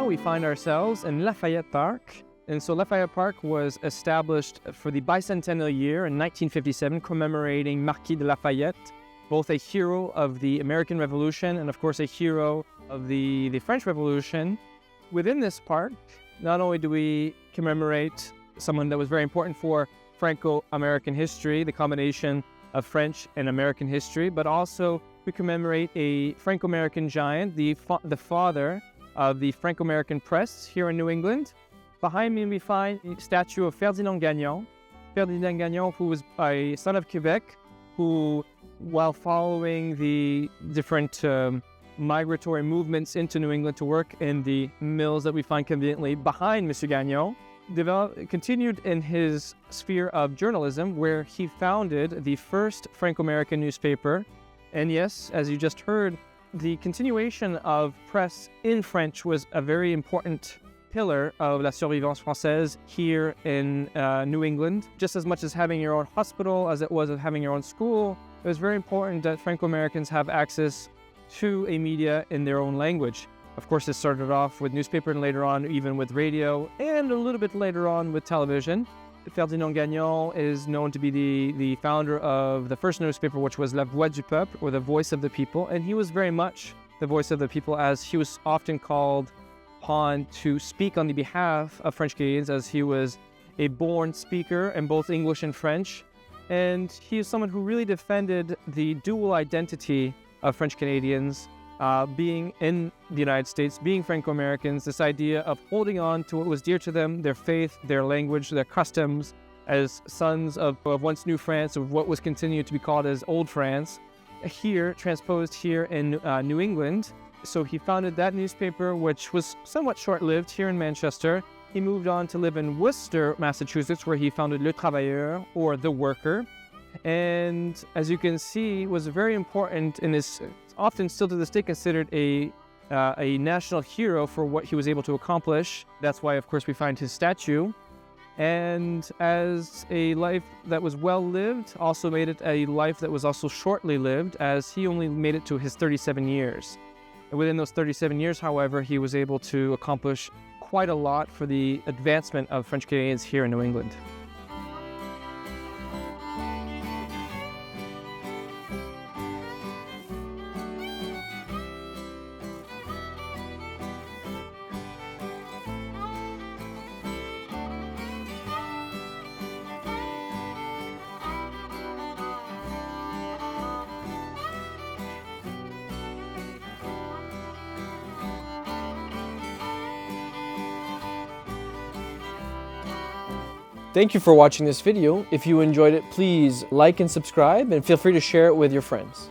now we find ourselves in Layfette Park. And so Layfette Park was established for the bicentennial year in 1957, commemorating Marquis de Lafayette, both a hero of the American Revolution and of course a hero of the French Revolution. Within this park, not only do we commemorate someone that was very important for Franco-American history, the combination of French and American history, but also we commemorate a Franco-American giant, the father of the Franco-American press here in New England. Behind me we find a statue of Ferdinand Gagnon. Ferdinand Gagnon, who was a son of Quebec, who, while following the different migratory movements into New England to work in the mills that we find conveniently behind Monsieur Gagnon, continued in his sphere of journalism, where he founded the first Franco-American newspaper. And yes, as you just heard, the continuation of press in French was a very important pillar of la survivance française here in New England. Just as much as having your own hospital as it was having your own school, it was very important that Franco-Americans have access to a media in their own language. Of course, it started off with newspaper and later on even with radio and a little bit later on with television. Ferdinand Gagnon is known to be the founder of the first newspaper, which was La Voix du Peuple, or the voice of the people. And he was very much the voice of the people, as he was often called upon to speak on the behalf of French Canadians, as he was a born speaker in both English and French. And he is someone who really defended the dual identity of French Canadians, being in the United States, being Franco-Americans, this idea of holding on to what was dear to them, their faith, their language, their customs, as sons of once New France, of what was continued to be called as Old France, here, transposed here in New England. So he founded that newspaper, which was somewhat short-lived here in Manchester. He moved on to live in Worcester, Massachusetts, where he founded Le Travailleur, or The Worker. And as you can see, was very important and is often still to this day considered a national hero for what he was able to accomplish. That's why, of course, we find his statue. And as a life that was well-lived, also made it a life that was also shortly lived, as he only made it to his 37 years. And within those 37 years, however, he was able to accomplish quite a lot for the advancement of French Canadians here in New England. Thank you for watching this video. If you enjoyed it, please like and subscribe, and feel free to share it with your friends.